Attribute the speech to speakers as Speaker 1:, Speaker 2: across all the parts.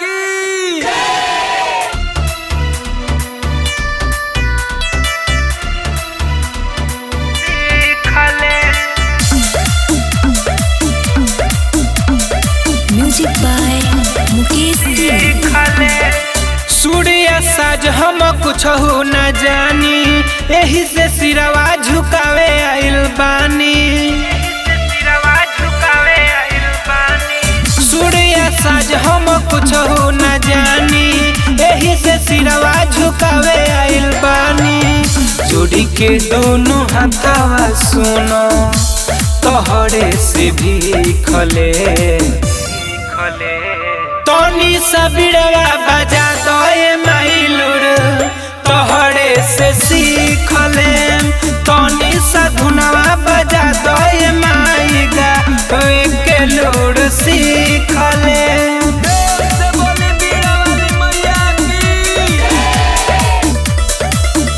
Speaker 1: की।
Speaker 2: Music by Mukesh Singh.
Speaker 3: सूर्य साज हम कुछ हो न जानी, एही से सिरवा झुकावे आइल बानी। सूर्य साज हम कुछ हो न जानी, एही से सिरवा झुकावे आइल बानी। जोड़ी के दोनों हाथवा सुनो, तोहरे से भी खले तनी सबीरवा बजा दे माइलुर, तोहरे से सीखले। तनी सधुनवा बजा दे माइगा, के लूर सीखले।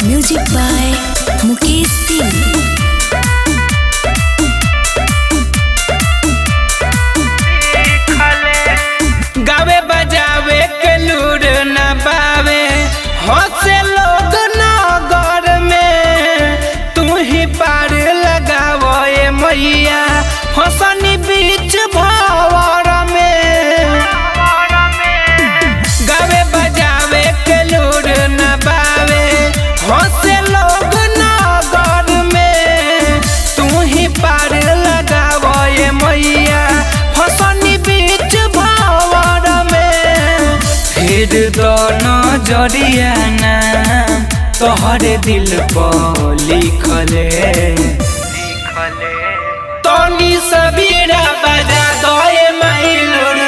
Speaker 2: Music by Mukesh Singh.
Speaker 3: गावे बजावे के लूर न पावे, हंसे लोग नगर में। तू ही पार लगावो ए मैया, हंसनी बीच भंवर में। गावे बजावे के लूर न पावे, हंसे लोग नगर में। तू ही पार लगावो ए मैया, हंसनी बीच भंवर में। फिर दोनों जरिया नाम तोहरे दिल पर लिखले। तनी सबीरा बजा दे माइलुर,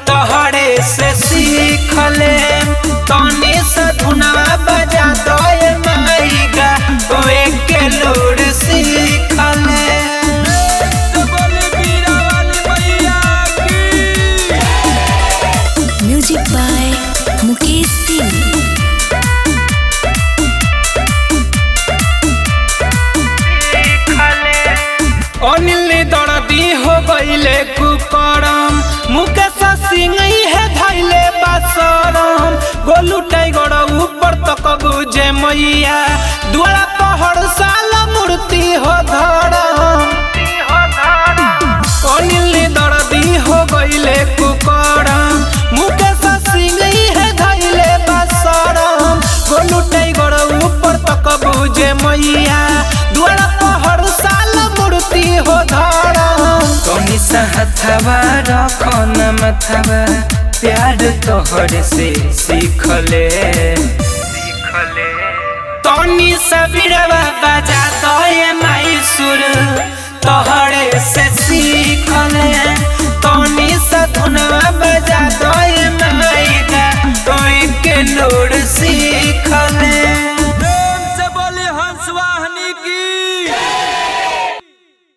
Speaker 3: तोहरे से सीखले। तनी सधुनवा बजा दे माइगा, के लूर सीखले।
Speaker 2: Music by Mukesh Singh.
Speaker 3: अनिल दर्दी हो गईले कुकरम, मुकेश सिंह है धैले बासरम। गोलू टाइगर ऊपर तक बुझे मैया, द्वारा पहड़ साल मूर्ति हो धरम। अनिल दर्दी हो गईले कुकरम, मुकेश सिंह है धैले बासरम। गोलू टाइगर ऊपर तक बुझे मैया, द्वारा पहड़ साल मूर्ति हो धरम। तनी सहथवा रखन मथवा, प्यार तोहर से सीखले। तनी सबीरवा बजा दे माइसुर, तोहरे से सीखले। तनी सधुनवा बजा दे माइगा, के लूर सी